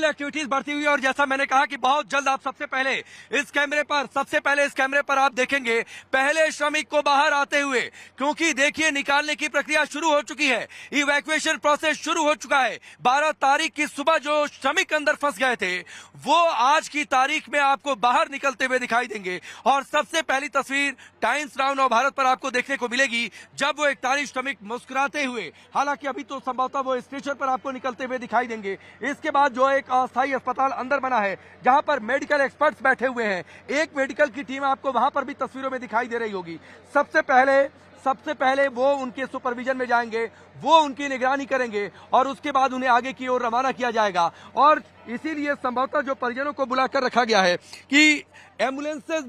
Activities बढ़ती हुई और जैसा मैंने कहा कि बहुत जल्द आप सबसे पहले इस कैमरे पर आप देखेंगे पहले श्रमिक को बाहर आते हुए, क्योंकि देखिए निकालने की प्रक्रिया शुरू हो चुकी है, इवैक्यूएशन प्रोसेस शुरू हो चुका है। 12 तारीख की सुबह जो श्रमिक अंदर फंस गए थे वो आज की तारीख में आपको बाहर निकलते हुए दिखाई देंगे। और सबसे पहली तस्वीर टाइम्स नाउ नवभारत पर आपको देखने को मिलेगी जब वो 41 श्रमिक मुस्कुराते हुए, हालांकि अभी तो संभवतः वो स्टेशन पर आपको निकलते हुए दिखाई देंगे। इसके बाद जो एक अस्थायी अस्पताल अंदर बना है जहां पर मेडिकल एक्सपर्ट्स बैठे हुए हैं, एक मेडिकल की टीम आपको वहां पर भी तस्वीरों में दिखाई दे रही होगी। सबसे पहले वो उनके सुपरविजन में जाएंगे, वो उनकी निगरानी करेंगे और उसके बाद उन्हें आगे की ओर रवाना किया जाएगा। और इसीलिए संभवतः जो परिजनों को बुलाकर रखा गया है कि एम्बुलेंसेज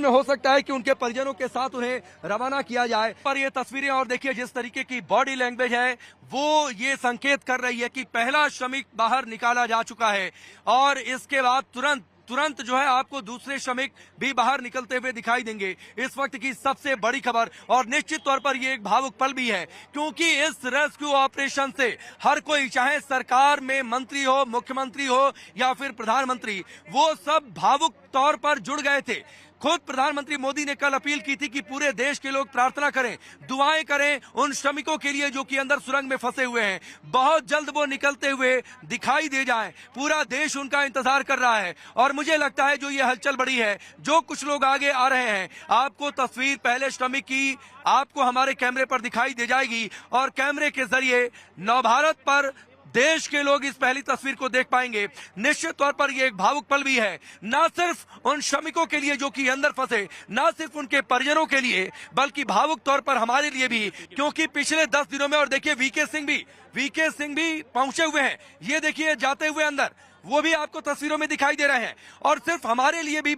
में हो सकता है कि उनके परिजनों के साथ उन्हें रवाना किया जाए। पर ये तस्वीरें और देखिए जिस तरीके की बॉडी लैंग्वेज है वो ये संकेत कर रही है कि पहला श्रमिक बाहर निकाला जा चुका है और इसके बाद तुरंत जो है आपको दूसरे श्रमिक भी बाहर निकलते हुए दिखाई देंगे। इस वक्त की सबसे बड़ी खबर और निश्चित तौर पर ये एक भावुक पल भी है, क्योंकि इस रेस्क्यू ऑपरेशन से हर कोई, चाहे सरकार में मंत्री हो, मुख्यमंत्री हो या फिर प्रधानमंत्री, वो सब भावुक तौर पर जुड़ गए थे। खुद प्रधानमंत्री मोदी ने कल अपील की थी कि पूरे देश के लोग प्रार्थना करें, दुआएं करें उन श्रमिकों के लिए जो कि अंदर सुरंग में फंसे हुए हैं। बहुत जल्द वो निकलते हुए दिखाई दे जाएं, पूरा देश उनका इंतजार कर रहा है। और मुझे लगता है जो ये हलचल बढ़ी है, जो कुछ लोग आगे आ रहे हैं, आपको तस्वीर पहले श्रमिक की आपको हमारे कैमरे पर दिखाई दे जाएगी और कैमरे के जरिए नवभारत पर देश के लोग इस पहली तस्वीर को देख पाएंगे। निश्चित तौर पर यह एक भावुक पल भी है, न सिर्फ उन श्रमिकों के लिए जो कि अंदर फंसे, न सिर्फ उनके परिजनों के लिए, बल्कि भावुक तौर पर हमारे लिए भी, क्योंकि पिछले 10 दिनों में, और देखिए वीके सिंह भी पहुंचे हुए हैं, ये देखिए जाते हुए अंदर, वो भी आपको तस्वीरों में दिखाई दे रहे हैं। और सिर्फ हमारे लिए भी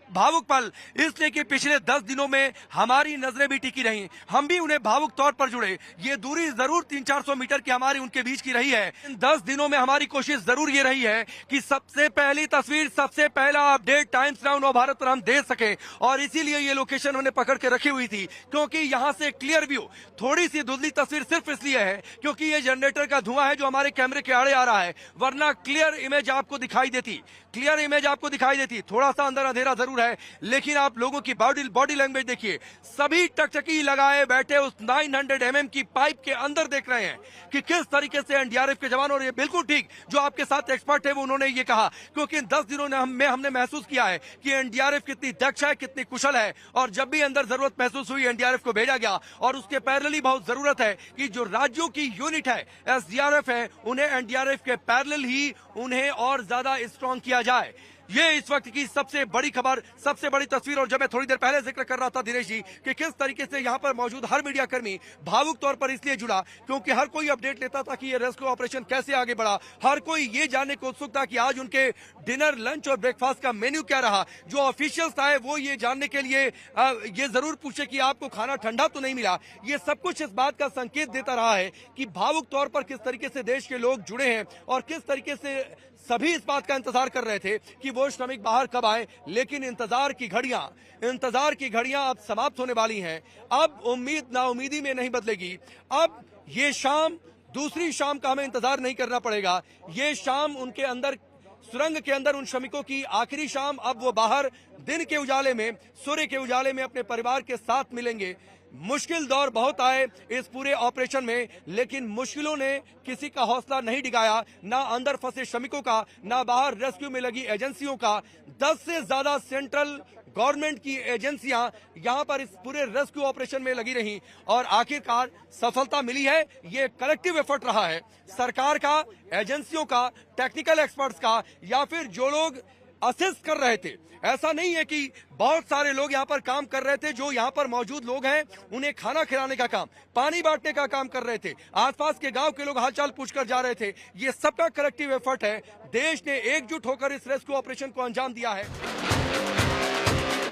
भावुक पल इसलिए कि पिछले 10 दिनों में हमारी नजरें भी टिकी रही, हम भी उन्हें भावुक तौर पर जुड़े। ये दूरी जरूर 300-400 मीटर की हमारी उनके बीच की रही है। इन 10 दिनों में हमारी कोशिश जरूर ये रही है कि सबसे पहली तस्वीर, सबसे पहला अपडेट टाइम्स नाउ नवभारत पर हम दे सके। और इसीलिए ये लोकेशन हमने पकड़ के रखी हुई थी, क्योंकि यहाँ से क्लियर व्यू, थोड़ी सी धुंधली तस्वीर सिर्फ इसलिए है क्योंकि ये जनरेटर का धुआं है जो हमारे कैमरे के आड़े आ रहा है, वरना क्लियर इमेज आपको दिखाई देती। थोड़ा सा अंदर अंधेरा जरूर है, लेकिन आप लोगों की बॉडी लैंग्वेज देखिए, सभी टकटकी लगाए बैठे उस 900 mm की पाइप के अंदर देख रहे हैं कि किस तरीके से एनडीआरएफ के जवान, और ये बिल्कुल ठीक जो आपके साथ एक्सपर्ट है वो उन्होंने ये कहा, क्योंकि इन 10 दिनों में हमने महसूस किया है कि एनडीआरएफ कितनी दक्ष है, कितनी कुशल है। और जब भी अंदर जरूरत महसूस हुई एनडीआरएफ को भेजा गया, और उसके पैरेलली बहुत जरूरत है कि जो राज्यों की यूनिट है, एसडीआरएफ है, उन्हें एनडीआरएफ के पैरेलल ही उन्हें और ज्यादा स्ट्रॉन्ग किया जाए। ये इस वक्त की सबसे बड़ी खबर, सबसे बड़ी तस्वीर। और जब मैं थोड़ी देर पहले जिक्र कर रहा था दिनेश जी कि किस तरीके से यहाँ पर मौजूद हर मीडिया कर्मी भावुक तौर पर इसलिए जुड़ा क्योंकि हर कोई अपडेट लेता था कि ये रेस्क्यू ऑपरेशन कैसे आगे बढ़ा। हर कोई ये जानने को उत्सुक था कि आज उनके डिनर, लंच और ब्रेकफास्ट का मेन्यू क्या रहा। जो ऑफिशियल्स आए वो ये जानने के लिए ये जरूर पूछे कि आपको खाना ठंडा तो नहीं मिला। ये सब कुछ इस बात का संकेत देता रहा है कि भावुक तौर पर किस तरीके से देश के लोग जुड़े हैं और किस तरीके से सभी इस बात का इंतजार कर रहे थे कि वो श्रमिक बाहर कब आए। लेकिन इंतजार की घड़ियां अब समाप्त होने वाली हैं। अब उम्मीद नाउमीदी में नहीं बदलेगी। अब ये शाम, दूसरी शाम का हमें इंतजार नहीं करना पड़ेगा। ये शाम उनके अंदर, सुरंग के अंदर उन श्रमिकों की आखिरी शाम। अब वो बाहर दिन के उजाले में, सूर्य के उजाले में अपने परिवार के साथ मिलेंगे। मुश्किल दौर बहुत आए इस पूरे ऑपरेशन में, लेकिन मुश्किलों ने किसी का हौसला नहीं डिगाया, ना अंदर फंसे श्रमिकों का, ना बाहर रेस्क्यू में लगी एजेंसियों का। 10 से ज्यादा सेंट्रल गवर्नमेंट की एजेंसियां यहां पर इस पूरे रेस्क्यू ऑपरेशन में लगी रहीं और आखिरकार सफलता मिली है। ये कलेक्टिव एफर्ट रहा है, सरकार का, एजेंसियों का, टेक्निकल एक्सपर्ट्स का, या फिर जो लोग असिस्ट कर रहे थे। ऐसा नहीं है कि बहुत सारे लोग यहाँ पर काम कर रहे थे। जो यहाँ पर मौजूद लोग हैं उन्हें खाना खिलाने का काम, पानी बांटने का काम कर रहे थे, आसपास के गांव के लोग हालचाल पूछकर जा रहे थे। ये सबका कलेक्टिव एफर्ट है। देश ने एकजुट होकर इस रेस्क्यू ऑपरेशन को अंजाम दिया है।